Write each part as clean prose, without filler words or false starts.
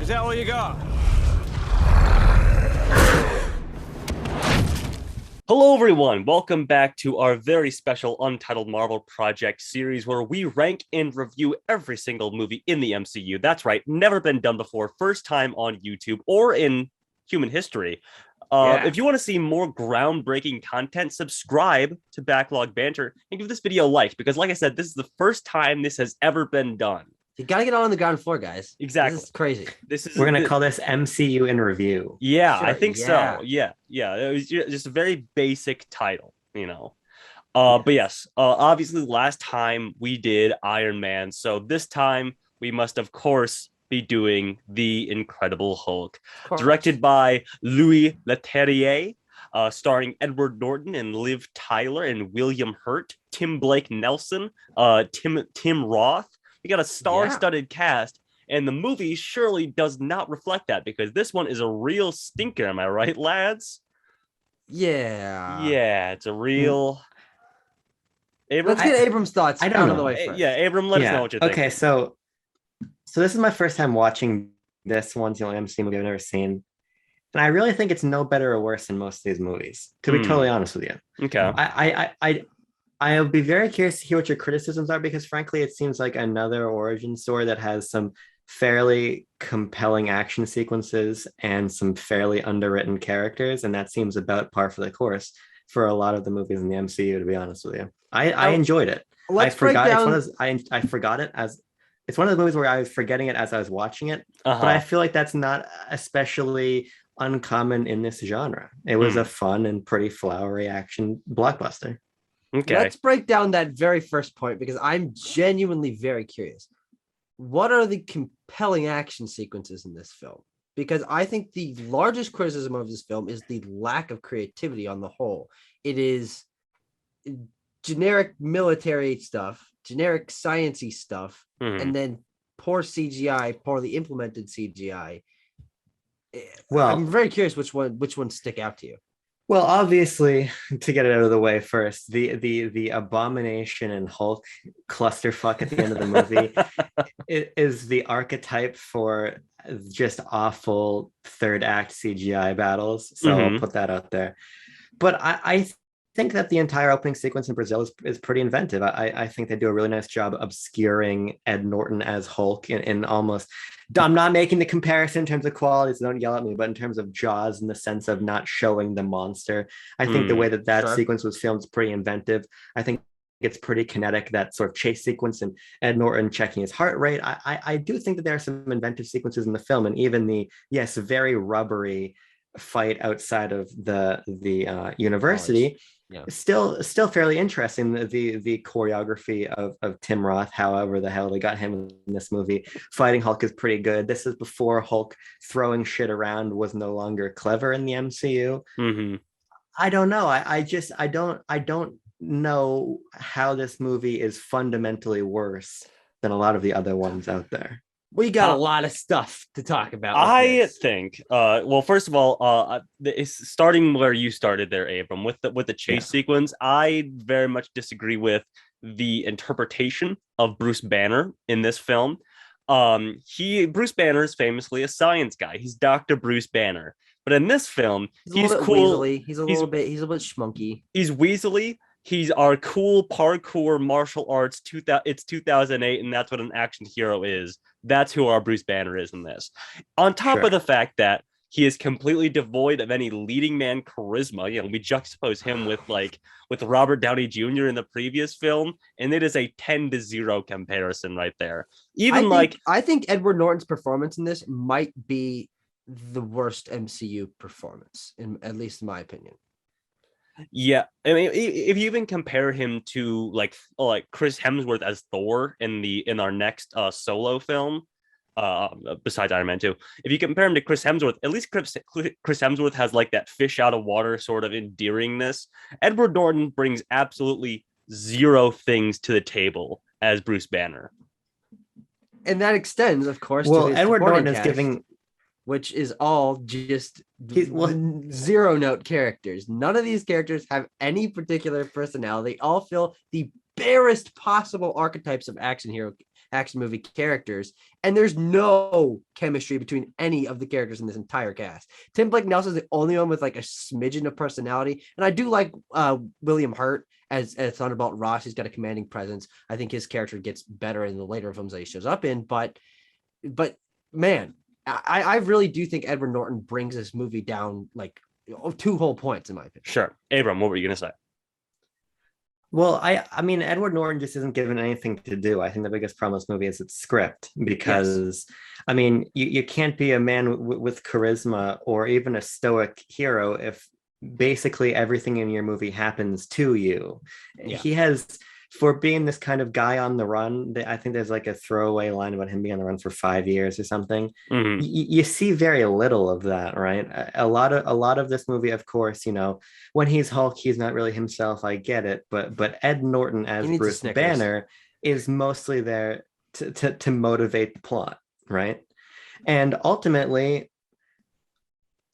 Is that all you got? Hello, everyone. Welcome back to our very special Untitled Marvel Project series where we rank and review every single movie in the MCU. That's right. Never been done before. First time on YouTube or in human history. If you want to see more groundbreaking content, subscribe to Backlog Banter and give this video a like because, like I said, this is the first time this has ever been done. You gotta get on the ground floor, guys. Exactly. This is crazy. We're gonna call this MCU in review. Yeah, Sure, I think yeah. so. Yeah. It was just a very basic title, you know. But yes, obviously last time we did Iron Man, so this time we must, of course, be doing The Incredible Hulk, directed by Louis Leterrier, starring Edward Norton and Liv Tyler and William Hurt, Tim Blake Nelson, Tim Roth. We got a star-studded cast, and the movie surely does not reflect that because this one is a real stinker. Am I right, lads? Yeah. Yeah, it's a real. Abram, Let's get Abram's thoughts I don't out of the know. way first. Yeah, Abram, let us know what you're thinking. Okay, so this is my first time watching this one. It's the only MCU movie I've never seen. And I really think it's no better or worse than most of these movies, to be totally honest with you. Okay. I'll be very curious to hear what your criticisms are because frankly, it seems like another origin story that has some fairly compelling action sequences and some fairly underwritten characters. And that seems about par for the course for a lot of the movies in the MCU, to be honest with you. I enjoyed it. I forgot it as it's one of the movies where I was forgetting it as I was watching it, but I feel like that's not especially uncommon in this genre. It was a fun and pretty flowery action blockbuster. Okay. Let's break down that very first point because I'm genuinely very curious. What are the compelling action sequences in this film? Because I think the largest criticism of this film is the lack of creativity on the whole. It is generic military stuff, generic sciencey stuff, and then poor CGI, poorly implemented CGI. Well, I'm very curious which ones stick out to you. Well, obviously, to get it out of the way first, the Abomination and Hulk clusterfuck at the end of the movie is the archetype for just awful third act CGI battles. So I'll put that out there. But I think that the entire opening sequence in Brazil is pretty inventive. I think they do a really nice job obscuring Ed Norton as Hulk in almost. I'm not making the comparison in terms of quality, so don't yell at me, but in terms of Jaws, in the sense of not showing the monster, I think the way that sequence was filmed is pretty inventive. I think it's pretty kinetic, that sort of chase sequence and Ed Norton checking his heart rate. I do think that there are some inventive sequences in the film, and even the very rubbery fight outside of the university. Still fairly interesting. The choreography of Tim Roth, however the hell they got him in this movie, fighting Hulk is pretty good. This is before Hulk throwing shit around was no longer clever in the MCU. I don't know. I don't know how this movie is fundamentally worse than a lot of the other ones out there. We got a lot of stuff to talk about. I think, well, first of all, it's starting where you started there, Abram, with the chase sequence. I very much disagree with the interpretation of Bruce Banner in this film. Bruce Banner is famously a science guy. He's Dr. Bruce Banner. But in this film, he's cool. He's a little bit schmunky. He's weaselly. He's our cool parkour martial arts. It's 2008, and that's what an action hero is. That's who our Bruce Banner is in this. On top of the fact that he is completely devoid of any leading man charisma. You know, we juxtapose him with Robert Downey Jr. in the previous film, and it is a 10-0 comparison right there. I think Edward Norton's performance in this might be the worst MCU performance, at least in my opinion. Yeah, I mean, if you even compare him to like Chris Hemsworth as Thor in our next solo film, besides Iron Man 2, if you compare him to Chris Hemsworth, at least Chris Hemsworth has like that fish out of water sort of endearingness. Edward Norton brings absolutely zero things to the table as Bruce Banner, and that extends, of course. Well, to his Edward Norton cast, is giving which is all just zero note characters. None of these characters have any particular personality. They all fill the barest possible archetypes of action action movie characters, and there's no chemistry between any of the characters in this entire cast. Tim Blake Nelson is the only one with like a smidgen of personality, and I do like William Hurt as Thunderbolt Ross. He's got a commanding presence. I think his character gets better in the later films that he shows up in, but man, I really do think Edward Norton brings this movie down like 2 whole points in my opinion. Sure. Abram, what were you gonna say? Well, I mean, Edward Norton just isn't given anything to do. I think the biggest problem with this movie is its script, because, I mean, you can't be a man with charisma or even a stoic hero if basically everything in your movie happens to you. Yeah. He has, for being this kind of guy on the run, I think there's like a throwaway line about him being on the run for 5 years or something. Mhm. You see very little of that, right? A lot of this movie, of course, you know, when he's Hulk, he's not really himself. I get it, but Ed Norton as Bruce Banner is mostly there to motivate the plot, right? And ultimately,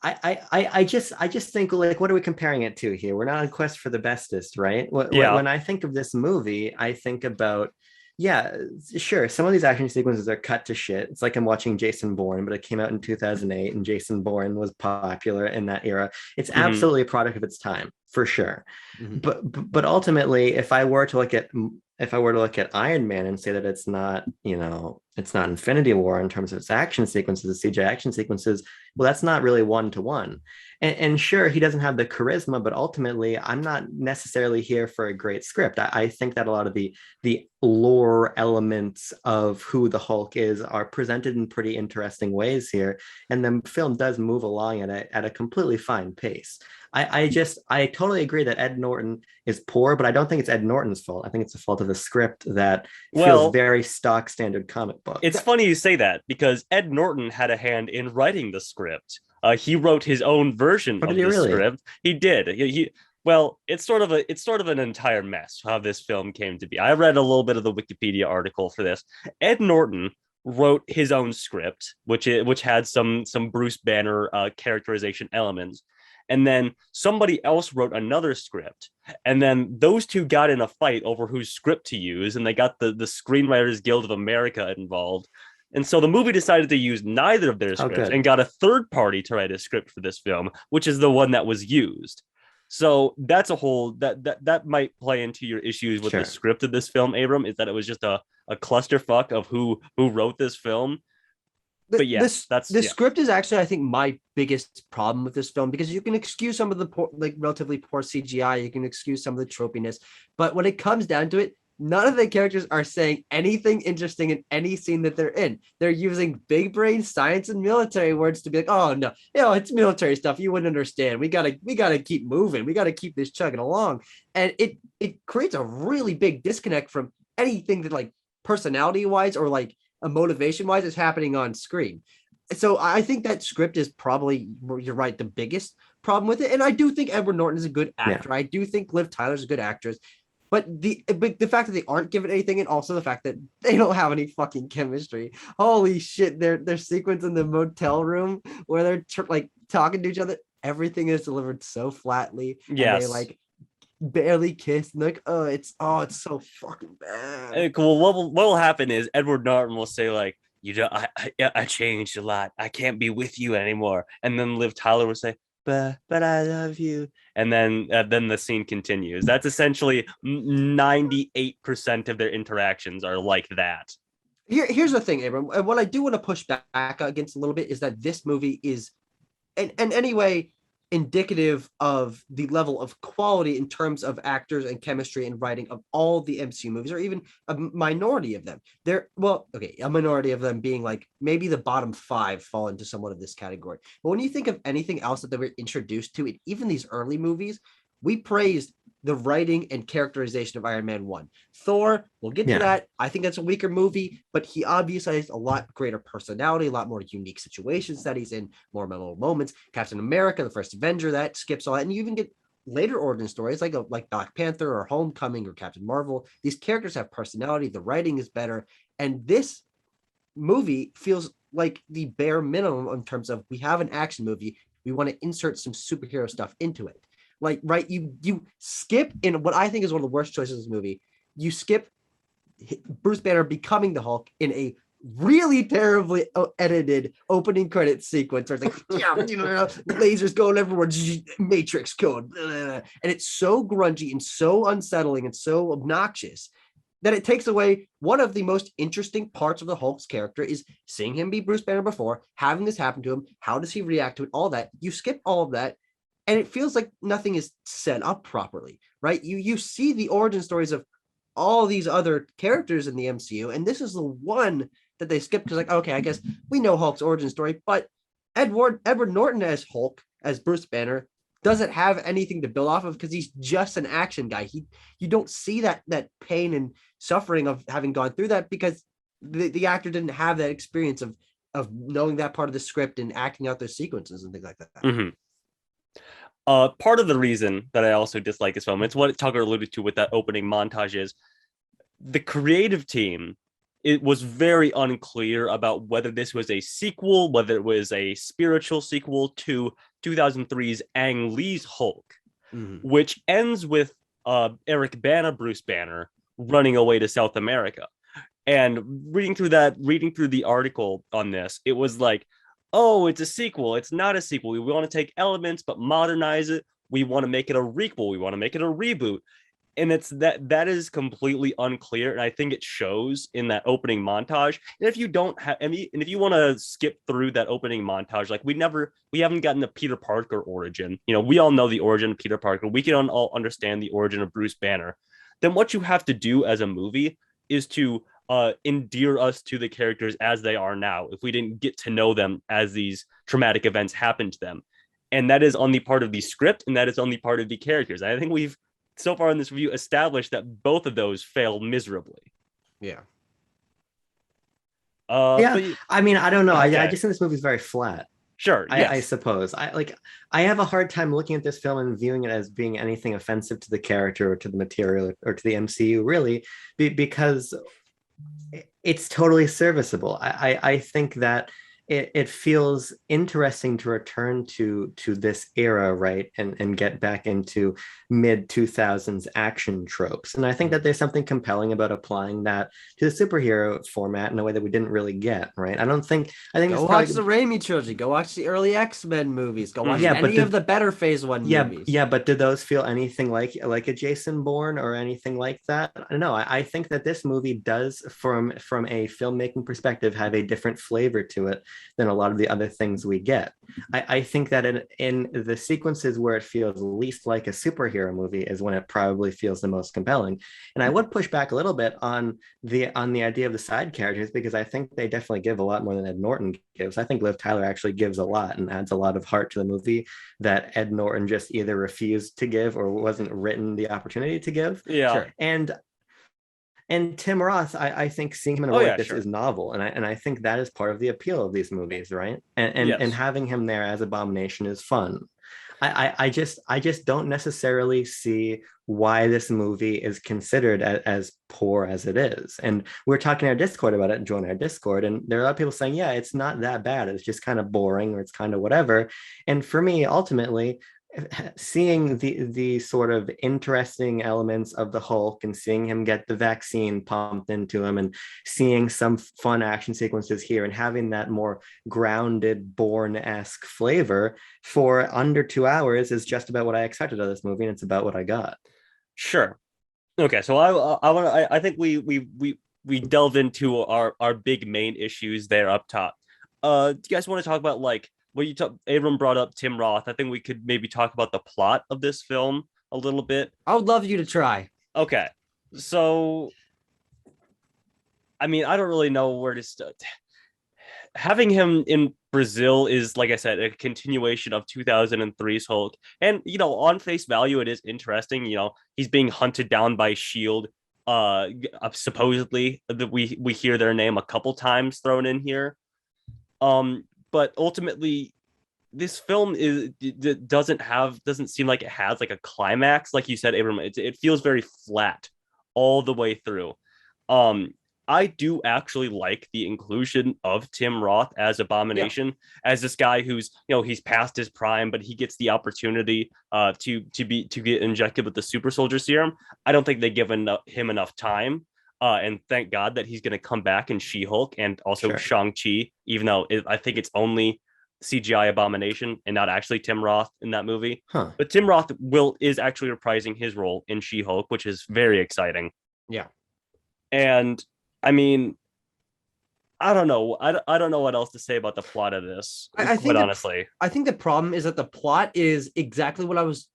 I just think, like, what are we comparing it to here? We're not on quest for the bestest, right? When I think of this movie, I think about, yeah, sure, some of these action sequences are cut to shit. It's like I'm watching Jason Bourne, but it came out in 2008 and Jason Bourne was popular in that era. It's absolutely a product of its time, for sure. But ultimately, if I were to look at Iron Man and say that it's not, you know, it's not Infinity War in terms of its action sequences, the CGI action sequences, well, that's not really one-to-one. And sure, he doesn't have the charisma, but ultimately, I'm not necessarily here for a great script. I think that a lot of the lore elements of who the Hulk is are presented in pretty interesting ways here. And the film does move along at a completely fine pace. I totally agree that Ed Norton is poor, but I don't think it's Ed Norton's fault. I think it's the fault of the script that feels very stock standard comic book. It's funny you say that, because Ed Norton had a hand in writing the script. He wrote his own version of the script. He did. Well, it's sort of an entire mess how this film came to be. I read a little bit of the Wikipedia article for this. Ed Norton wrote his own script, which had some Bruce Banner characterization elements. And then somebody else wrote another script. And then those two got in a fight over whose script to use. And they got the Screenwriters Guild of America involved. And so the movie decided to use neither of their scripts and got a third party to write a script for this film, which is the one that was used. So that's a whole that might play into your issues with the script of this film, Abram, is that it was just a clusterfuck of who wrote this film. But yeah, the script is actually, I think, my biggest problem with this film, because you can excuse some of the relatively poor CGI, you can excuse some of the tropiness, but when it comes down to it, none of the characters are saying anything interesting in any scene that they're in. They're using big brain science and military words to be like, oh no, you know, it's military stuff. You wouldn't understand. We gotta keep moving. We gotta keep this chugging along. And it creates a really big disconnect from anything that, like, personality wise or like a motivation wise is happening on screen. So I think that script is probably, you're right, the biggest problem with it. And I do think Edward Norton is a good actor. Yeah. I do think Liv Tyler's a good actress. But the fact that they aren't given anything, and also the fact that they don't have any fucking chemistry. Holy shit, their sequence in the motel room where they're like talking to each other, everything is delivered so flatly. Yes. And they like barely kiss, and like, it's so fucking bad. Cool. What will happen is Edward Norton will say, like, I changed a lot. I can't be with you anymore. And then Liv Tyler will say, but I love you. And then the scene continues. That's essentially 98% of their interactions are like that. Here's the thing, Abram. What I do want to push back against a little bit is that this movie is, in any way, indicative of the level of quality in terms of actors and chemistry and writing of all the MCU movies, or even a minority of them. A minority of them being like maybe the bottom 5 fall into somewhat of this category. But when you think of anything else that they were introduced to, even these early movies, we praised the writing and characterization of Iron Man 1. Thor, we'll get to that. I think that's a weaker movie, but he obviously has a lot greater personality, a lot more unique situations that he's in, more memorable moments. Captain America, the first Avenger, that skips all that. And you even get later origin stories like Black Panther or Homecoming or Captain Marvel. These characters have personality, the writing is better. And this movie feels like the bare minimum in terms of, we have an action movie, we want to insert some superhero stuff into it. Like, right, you skip in what I think is one of the worst choices of this movie. You skip Bruce Banner becoming the Hulk in a really terribly edited opening credit sequence where it's like lasers going everywhere, matrix code, and it's so grungy and so unsettling and so obnoxious that it takes away one of the most interesting parts of the Hulk's character is seeing him be Bruce Banner before, having this happen to him. How does he react to it? All that. You skip all of that, and it feels like nothing is set up properly, right? You see the origin stories of all these other characters in the MCU, and this is the one that they skipped because, like, okay, I guess we know Hulk's origin story, but Edward Norton as Hulk, as Bruce Banner, doesn't have anything to build off of because he's just an action guy. You don't see that pain and suffering of having gone through that because the actor didn't have that experience of knowing that part of the script and acting out those sequences and things like that. Mm-hmm. Part of the reason that I also dislike this film, it's what Tucker alluded to with that opening montage, is the creative team. It was very unclear about whether this was a sequel, whether it was a spiritual sequel to 2003's Ang Lee's Hulk, which ends with Eric Bana, Bruce Banner, running away to South America. And reading through the article on this, it was like, oh, it's a sequel. It's not a sequel. We want to take elements, but modernize it. We want to make it a requel. We want to make it a reboot. And it's that is completely unclear. And I think it shows in that opening montage. And if you don't have any, and if you want to skip through that opening montage, like we haven't gotten the Peter Parker origin. You know, we all know the origin of Peter Parker. We can all understand the origin of Bruce Banner. Then what you have to do as a movie is to endear us to the characters as they are now, if we didn't get to know them as these traumatic events happened to them. And that is on the part of the script, and that is on the part of the characters. I think we've so far in this review established that both of those fail miserably. Yeah. I mean, I don't know. Okay. I just think this movie is very flat. Sure. Yes. I suppose. I have a hard time looking at this film and viewing it as being anything offensive to the character or to the material or to the MCU, really, because it's totally serviceable. I think that it feels interesting to return to this era, right, and get back into mid 2000s action tropes. And I think that there's something compelling about applying that to the superhero format in a way that we didn't really get, right? I think go watch the Raimi trilogy. Go watch the early X-Men movies. Go watch any of the better Phase 1 movies. Yeah, but do those feel anything like a Jason Bourne or anything like that? No, I think that this movie does, from a filmmaking perspective, have a different flavor to it than a lot of the other things we get. I think that in the sequences where it feels least like a superhero movie is when it probably feels the most compelling. And I would push back a little bit on the idea of the side characters, because I think they definitely give a lot more than Ed Norton gives. I think Liv Tyler actually gives a lot and adds a lot of heart to the movie that Ed Norton just either refused to give or wasn't written the opportunity to give. Yeah. Sure. And Tim Roth, I think seeing him in a role like this is novel, and I think that is part of the appeal of these movies, right? And having him there as Abomination is fun. I just don't necessarily see why this movie is considered as poor as it is. And we're talking in our Discord about it, join our Discord, and there are a lot of people saying, yeah, it's not that bad. It's just kind of boring, or it's kind of whatever. And for me, ultimately, seeing the sort of interesting elements of the Hulk and seeing him get the vaccine pumped into him and seeing some fun action sequences here and having that more grounded Bourne-esque flavor for under 2 hours is just about what I expected of this movie, and it's about what I got. Sure. Okay, so I think we delve into our big main issues there up top. Do you guys want to talk about, like, Abram brought up Tim Roth. I think we could maybe talk about the plot of this film a little bit. I would love you to try. Okay. So, I mean, I don't really know where to start. Having him in Brazil is, like I said, a continuation of 2003's Hulk. And, you know, on face value, it is interesting. You know, he's being hunted down by S.H.I.E.L.D. Supposedly, we hear their name a couple times thrown in here. But ultimately, this film doesn't seem like it has like a climax. Like you said, Abram, it feels very flat all the way through. I do actually like the inclusion of Tim Roth as Abomination, as this guy who's, you know, he's past his prime, but he gets the opportunity to get injected with the super soldier serum. I don't think they give him enough time. And thank God that he's going to come back in She-Hulk and also Sure. Shang-Chi, even though I think it's only CGI Abomination and not actually Tim Roth in that movie. Huh. But Tim Roth is actually reprising his role in She-Hulk, which is very exciting. Yeah. And I mean, I don't know. I don't know what else to say about the plot of this, I think quite honestly. I think the problem is that the plot is exactly what I was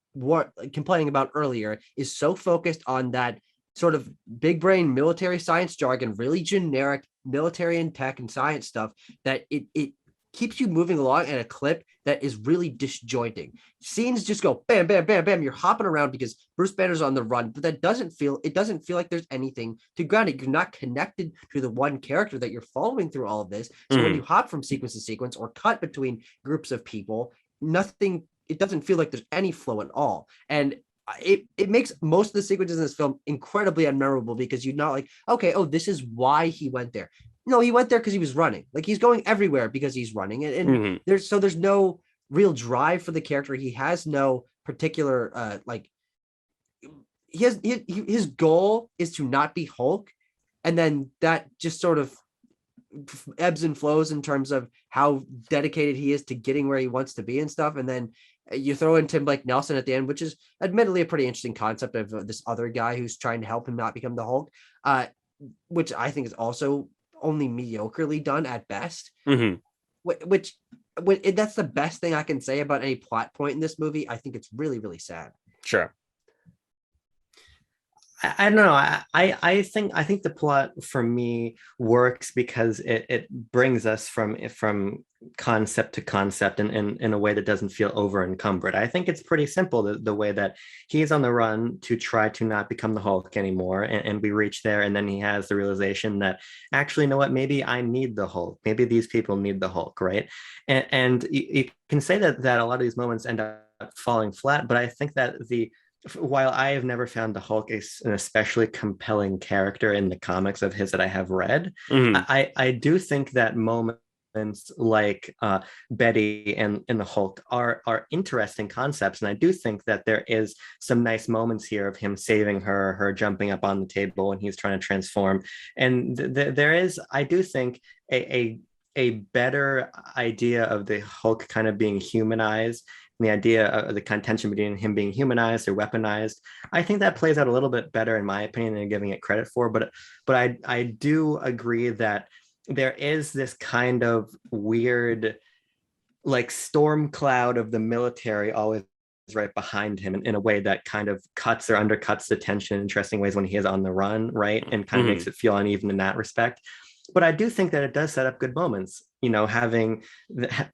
complaining about earlier, is so focused on that sort of big brain military science jargon, really generic military and tech and science stuff, that it keeps you moving along at a clip that is really disjointing. Scenes just go bam, bam, bam, bam. You're hopping around because Bruce Banner's on the run, but it doesn't feel like there's anything to ground it. You're not connected to the one character that you're following through all of this. So when you hop from sequence to sequence or cut between groups of people, it doesn't feel like there's any flow at all. And it makes most of the sequences in this film incredibly unmemorable, because you're not like, okay, oh, this is why he went there. No, he went there because he was running. Like, he's going everywhere because he's running. And there's no real drive for the character. He has no particular his goal is to not be Hulk. And then that just sort of ebbs and flows in terms of how dedicated he is to getting where he wants to be and stuff. And then you throw in Tim Blake Nelson at the end, which is admittedly a pretty interesting concept of this other guy who's trying to help him not become the Hulk, which I think is also only mediocrely done at best. Which that's the best thing I can say about any plot point in this movie. I think it's really, really sad. Sure. I don't know. I think the plot for me works because it brings us from concept to concept in a way that doesn't feel over encumbered. I think it's pretty simple, the way that he's on the run to try to not become the Hulk anymore, and we reach there, and then he has the realization that, actually, you know what, maybe I need the Hulk, maybe these people need the Hulk, right? And you can say that a lot of these moments end up falling flat, but I think that while I have never found the Hulk an especially compelling character in the comics of his that I have read, I do think that moments like Betty and the Hulk are interesting concepts, and I do think that there is some nice moments here of him saving her jumping up on the table when he's trying to transform, and there is, I do think, a better idea of the Hulk kind of being humanized. And the idea of the contention between him being humanized or weaponized, I think that plays out a little bit better, in my opinion, than giving it credit for. But I do agree that there is this kind of weird, like, storm cloud of the military always right behind him in a way that kind of cuts or undercuts the tension in interesting ways when he is on the run, right? And kind of makes it feel uneven in that respect. But I do think that it does set up good moments, having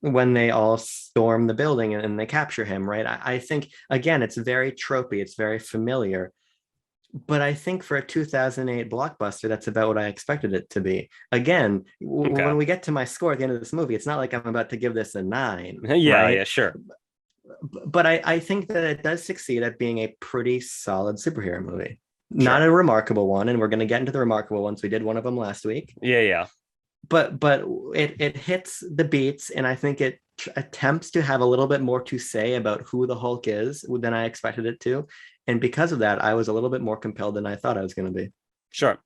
when they all storm the building and they capture him, right? I think, again, it's very tropey, it's very familiar, but I think for a 2008 blockbuster, that's about what I expected it to be. Again, when we get to my score at the end of this movie, it's not like I'm about to give this a 9. Right? Yeah, sure. But I think that it does succeed at being a pretty solid superhero movie. Sure. Not a remarkable one, and we're going to get into the remarkable ones. We did one of them last week. Yeah. But it hits the beats, and I think it attempts to have a little bit more to say about who the Hulk is than I expected it to, and because of that, I was a little bit more compelled than I thought I was going to be. Sure.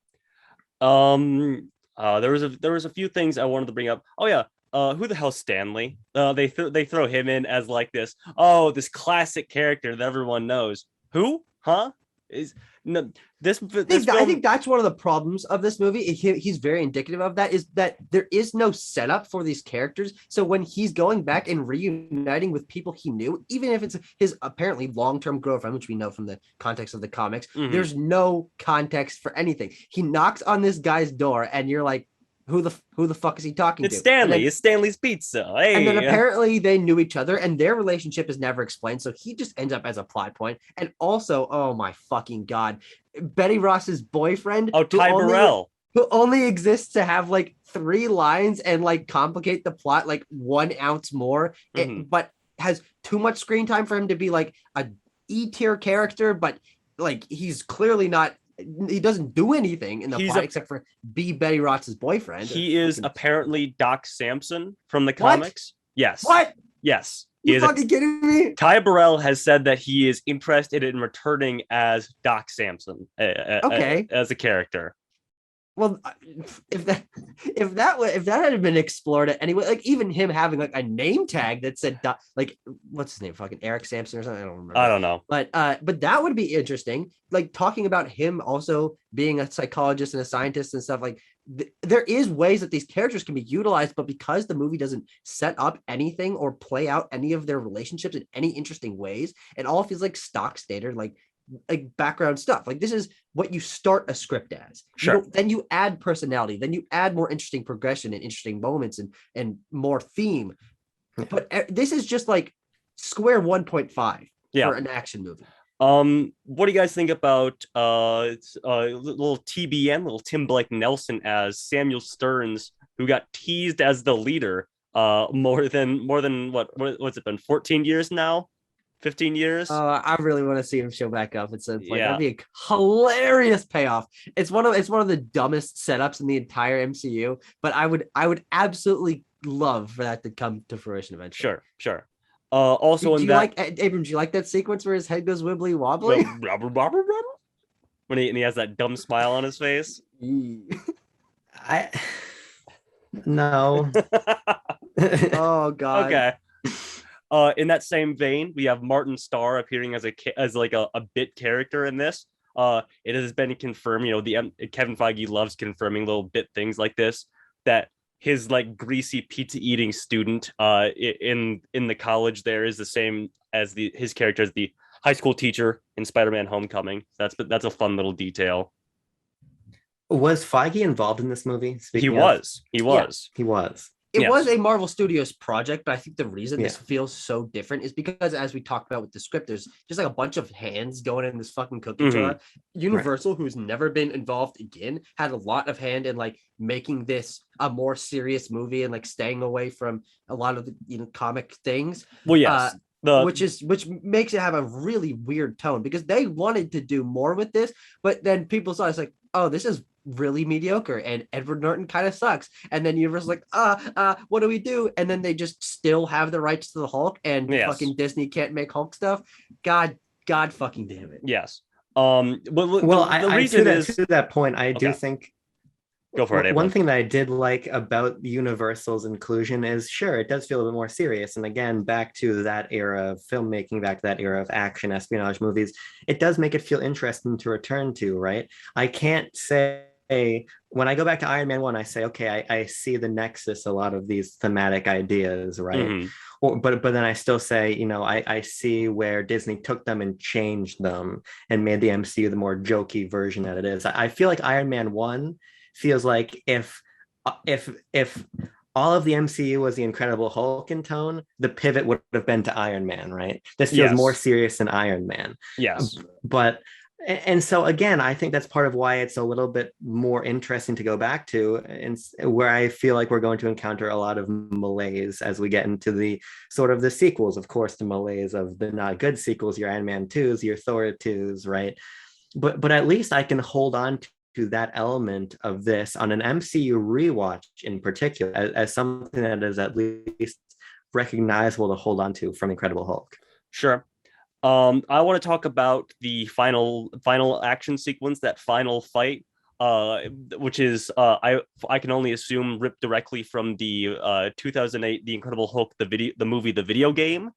There was a few things I wanted to bring up. Oh yeah. Who the hell's Stanley? They throw him in as like this classic character that everyone knows. Who? Huh? I think that's one of the problems of this movie. He's very indicative of that, is that there is no setup for these characters. So when he's going back and reuniting with people he knew, even if it's his apparently long-term girlfriend, which we know from the context of the comics, there's no context for anything. He knocks on this guy's door and you're like, who the fuck is he talking to? It's Stanley. It's Stanley's Pizza. Hey. And then apparently they knew each other, and their relationship is never explained. So he just ends up as a plot point. And also, oh my fucking god, Betty Ross's boyfriend. Oh, Ty Burrell, who only exists to have like 3 lines and like complicate the plot like 1 ounce more, but has too much screen time for him to be like a E-tier character. But like, he's clearly not. He doesn't do anything in the plot except for be Betty Ross's boyfriend. He is apparently Doc Samson from the comics. Yes. What? Yes. You fucking kidding me? Ty Burrell has said that he is interested in returning as Doc Samson. As a character. Well, if that had been explored anyway, like even him having like a name tag that said like what's his name, fucking Eric Sampson or something, I don't remember. I don't know. But that would be interesting. Like talking about him also being a psychologist and a scientist and stuff. Like there is ways that these characters can be utilized, but because the movie doesn't set up anything or play out any of their relationships in any interesting ways, it all feels like stock standard, like background stuff. Like this is what you start a script as. Sure. Then you add personality, then you add more interesting progression and interesting moments and more theme. But this is just like square 1.5 for an action movie. What do you guys think about little TBN, little Tim Blake Nelson as Samuel Stearns, who got teased as the leader more than what's it been, 14 years now? 15 years. I really want to see him show back up at some point. That'd be a hilarious payoff. It's one of the dumbest setups in the entire MCU, but I would absolutely love for that to come to fruition eventually. Sure. Also, do you like Abram? Do you like that sequence where his head goes wibbly wobbly? When he has that dumb smile on his face. No. Oh God. Okay. In that same vein, we have Martin Starr appearing as a bit character in this. It has been confirmed, Kevin Feige loves confirming little bit things like this, that his like greasy pizza eating student in the college there is the same as his character as the high school teacher in Spider-Man Homecoming. That's a fun little detail. Was Feige involved in this movie? He was. It was a Marvel Studios project, but I think the reason this feels so different is because, as we talked about with the script, there's just like a bunch of hands going in this fucking cookie jar. Universal, who's never been involved again, had a lot of hand in like making this a more serious movie and like staying away from a lot of the comic things. Well, yes. Which makes it have a really weird tone because they wanted to do more with this, but then people saw it's like, oh, this is really mediocre and Edward Norton kind of sucks. And then Universal's like, what do we do? And then they just still have the rights to the Hulk and fucking Disney can't make Hulk stuff. God fucking damn it. Yes. To that point, I do think go for it. One thing that I did like about Universal's inclusion is, sure, it does feel a bit more serious. And again, back to that era of filmmaking, back to that era of action espionage movies, it does make it feel interesting to return to, right? I can't say, when I go back to Iron Man 1, I say, okay, I see the nexus, a lot of these thematic ideas, right? But then I still say, I see where Disney took them and changed them and made the MCU the more jokey version that it is. I feel like Iron Man 1 feels like if all of the MCU was the Incredible Hulk in tone, the pivot would have been to Iron Man, right? This feels more serious than Iron Man. Yes. And so again, I think that's part of why it's a little bit more interesting to go back to, and where I feel like we're going to encounter a lot of malaise as we get into the sort of the sequels. Of course, the malaise of the not good sequels, your Iron Man 2s, your Thor 2s, right? But at least I can hold on to that element of this on an MCU rewatch in particular as something that is at least recognizable to hold on to from Incredible Hulk. Sure. I want to talk about the final action sequence, that final fight, which is I can only assume ripped directly from the 2008 The Incredible Hulk, the movie, the video game,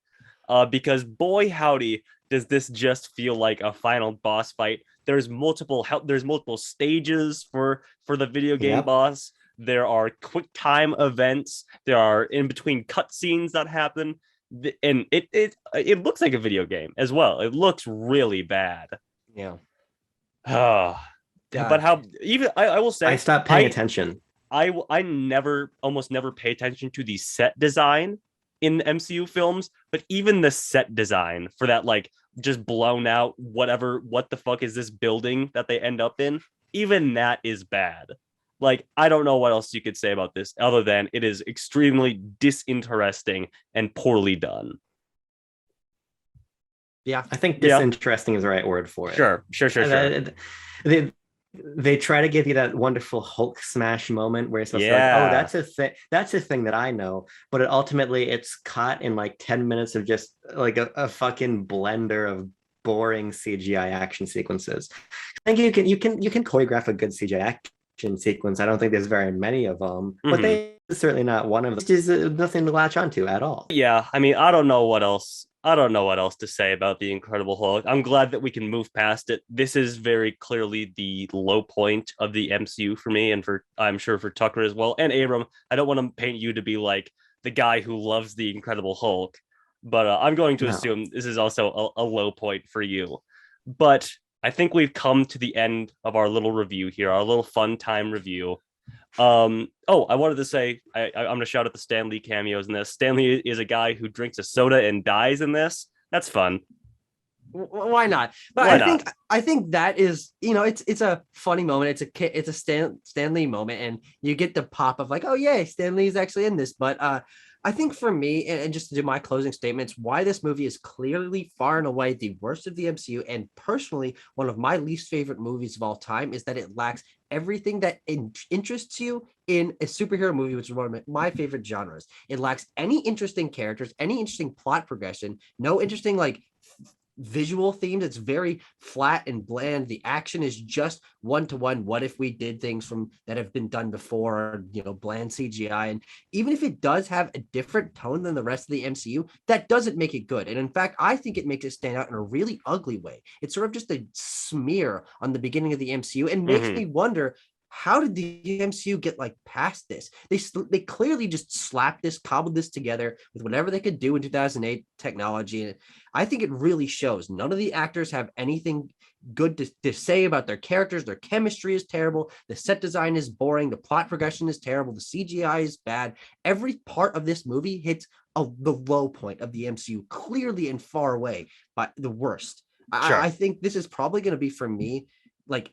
because boy howdy does this just feel like a final boss fight. There's multiple stages for the video game boss. There are quick time events. There are in between cutscenes that happen. And it looks like a video game as well. It looks really bad. Yeah. But how even I will say I stopped paying attention. I almost never pay attention to the set design in MCU films, but even the set design for that, like, just blown out what the fuck is this building that they end up in, even that is bad. Like, I don't know what else you could say about this other than it is extremely disinteresting and poorly done. Yeah, I think disinteresting is the right word for it. Sure. They try to give you that wonderful Hulk smash moment where it's like, oh, that's a thing that I know, but ultimately it's caught in like 10 minutes of just like a fucking blender of boring CGI action sequences. I think you can choreograph a good CGI sequence. I don't think there's very many of them, but Mhm. they certainly not one of them. There's nothing to latch onto at all. Yeah, I mean, I don't know what else. I don't know what else to say about the Incredible Hulk. I'm glad that we can move past it. This is very clearly the low point of the MCU for me, and for I'm sure for Tucker as well. And Abram, I don't want to paint you to be like the guy who loves the Incredible Hulk, but I'm going to No. assume this is also a low point for you. But I think we've come to the end of our little review here, our little fun time review. I wanted to say I'm gonna shout out the Stan Lee cameos in this. Stan Lee is a guy who drinks a soda and dies in this. That's fun. Why not? But Why I think that is, it's a funny moment. It's a Stan Lee moment, and you get the pop of like, oh yay, Stan Lee's actually in this. But I think for me, and just to do my closing statements, why this movie is clearly far and away the worst of the MCU, and personally one of my least favorite movies of all time, is that it lacks everything that interests you in a superhero movie, which is one of my favorite genres. It lacks any interesting characters, any interesting plot progression, no interesting like visual themes. It's very flat and bland. The action is just one-to-one. What if we did things from that have been done before, bland CGI. And even if it does have a different tone than the rest of the MCU, that doesn't make it good. And in fact, I think it makes it stand out in a really ugly way. It's sort of just a smear on the beginning of the MCU, and makes me wonder, how did the MCU get like past this? They clearly just slapped this, cobbled this together with whatever they could do in 2008 technology. And I think it really shows. None of the actors have anything good to say about their characters. Their chemistry is terrible. The set design is boring. The plot progression is terrible. The CGI is bad. Every part of this movie hits the low point of the MCU, clearly and far away, but the worst. Sure. I think this is probably going to be, for me, like,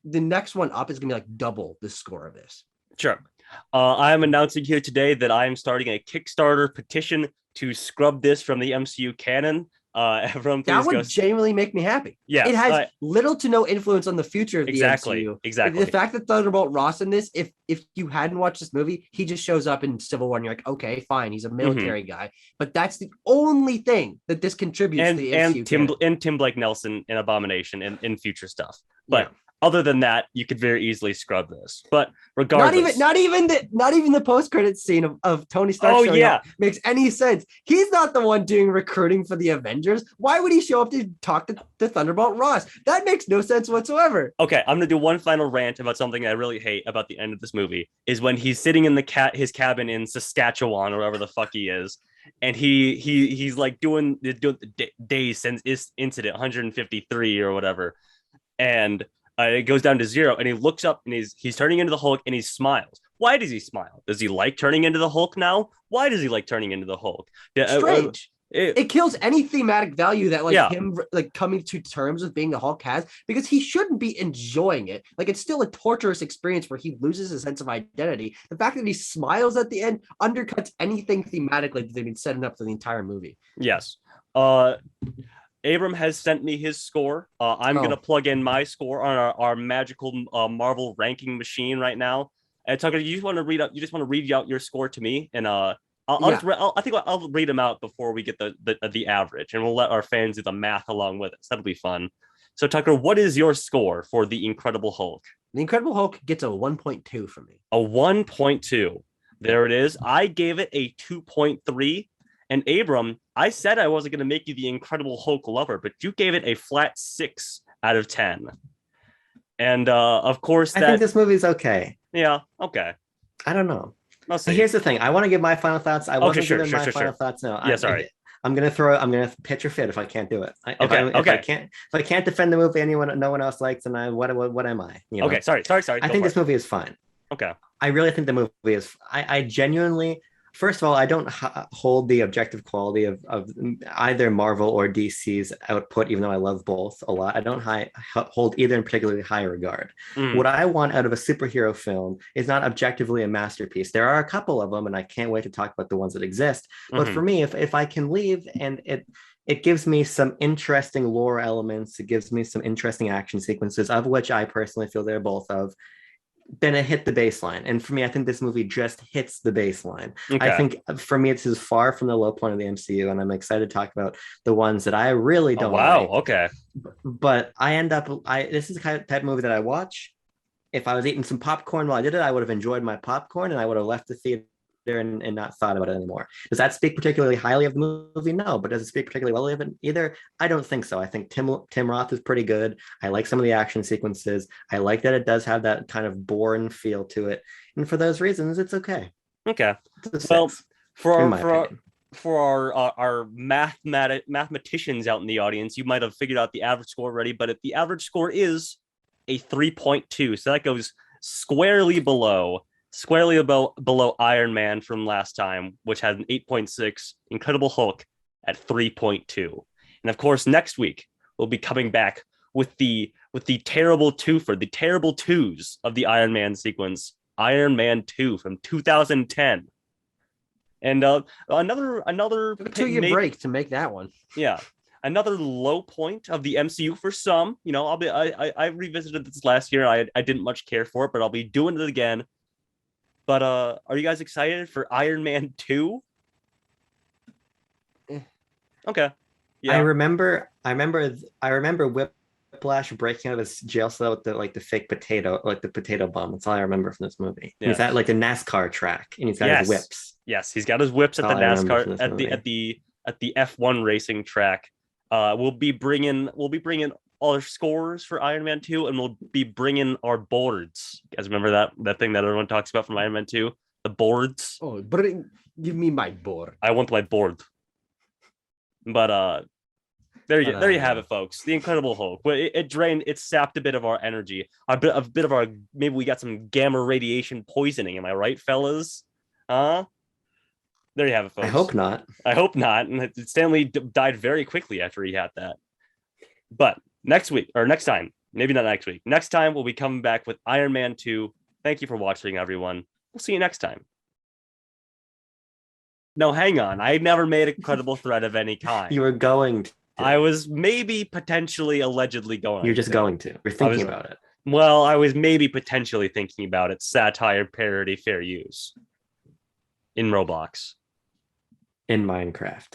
the next one up is gonna be like double the score of this. Sure. I am announcing here today that I am starting a Kickstarter petition to scrub this from the MCU canon. Everyone, please that would genuinely make me happy. Yeah, it has little to no influence on the future of the MCU. Exactly. The fact that Thunderbolt Ross in this, if you hadn't watched this movie, he just shows up in Civil War, and you're like, okay, fine, he's a military guy. But that's the only thing that this contributes to the MCU. And Tim Blake Nelson in Abomination in future stuff. But other than that, you could very easily scrub this. But regardless, not even the post-credit scene of Tony Stark showing up makes any sense. He's not the one doing recruiting for the Avengers. Why would he show up to talk to Thunderbolt Ross? That makes no sense whatsoever. Okay, I'm gonna do one final rant about something I really hate about the end of this movie. Is when he's sitting in his cabin in Saskatchewan or wherever the fuck he is, and he's like doing the days since this incident 153 or whatever, and it goes down to 0, and he looks up and he's turning into the Hulk, and he smiles. Why does he smile? Does he like turning into the Hulk now? Why does he like turning into the Hulk? Strange. It kills any thematic value that him like coming to terms with being the Hulk has, because he shouldn't be enjoying it. Like, it's still a torturous experience where he loses his sense of identity. The fact that he smiles at the end undercuts anything thematically that they've been setting up for the entire movie. Yes. Abram has sent me his score. I'm going to plug in my score on our magical Marvel ranking machine right now. And Tucker, you just want to read out your score to me, and I think I'll read them out before we get the average, and we'll let our fans do the math along with us. That'll be fun. So Tucker, what is your score for the Incredible Hulk? The Incredible Hulk gets a 1.2 from me. A 1.2. There it is. I gave it a 2.3. And Abram, I said I wasn't going to make you the Incredible Hulk lover, but you gave it a flat 6 out of 10. And of course, I think this movie's okay. Yeah, okay. I don't know. Here's the thing. I want to give my final thoughts. I wasn't giving my final thoughts. No. Yeah, sorry. I'm gonna pitch or fit if I can't do it. If I can't defend the movie no one else likes, then what am I? Okay, sorry. I think this movie is fine. Okay. I really think the movie is. I genuinely. First of all, I don't hold the objective quality of either Marvel or DC's output, even though I love both a lot. I don't hold either in particularly high regard. What I want out of a superhero film is not objectively a masterpiece. There are a couple of them, and I can't wait to talk about the ones that exist. But for me, if I can leave and it gives me some interesting lore elements, it gives me some interesting action sequences, of which I personally feel they're both of, then it hit the baseline. And for me, I think this movie just hits the baseline. Okay. I think for me, this is far from the low point of the MCU, and I'm excited to talk about the ones that I really don't like. Okay. But I end up, this is the type of movie that I watch, if I was eating some popcorn while I did it, I would have enjoyed my popcorn and I would have left the theater and not thought about it anymore. Does that speak particularly highly of the movie? No, but does it speak particularly well of it either? I don't think so. I think Tim Roth is pretty good. I like some of the action sequences. I like that it does have that kind of Bourne feel to it, and for those reasons, it's okay. Okay. It's Well, in my opinion. For our mathematicians out in the audience, you might have figured out the average score already, but if the average score is a 3.2, so that goes squarely below Iron Man from last time, which had an 8.6, Incredible Hulk at 3.2. And of course, next week we'll be coming back with the terrible twofer, the terrible twos of the Iron Man sequence, Iron Man 2 from 2010. And another Took a 2-year break to make that one. Yeah, another low point of the MCU for some. You know, I revisited this last year. I didn't much care for it, but I'll be doing it again. But are you guys excited for Iron Man 2? Okay. Yeah. I remember Whiplash breaking out of his jail cell with the fake potato, like the potato bomb. That's all I remember from this movie. Yes. He's at like a NASCAR track and he's got his whips. Yes, he's got his whips at the NASCAR at the F1 racing track. We'll be bringing all our scores for Iron Man 2, and we'll be bringing our boards. You guys remember that thing that everyone talks about from Iron Man 2? The boards. Oh, give me my board. I want my board. But there you have it, folks. The Incredible Hulk. It sapped a bit of our energy. A bit of our, maybe we got some gamma radiation poisoning. Am I right, fellas? Huh? There you have it, folks. I hope not. And Stanley died very quickly after he had that. But next time, maybe not next week. Next time we'll be coming back with Iron Man 2. Thank you for watching, everyone. We'll see you next time. No, hang on. I never made a credible threat of any kind. You were going to. I was maybe potentially allegedly going. You're just going to. We're thinking about it. Well, I was maybe potentially thinking about it. Satire, parody, fair use. In Roblox. In Minecraft.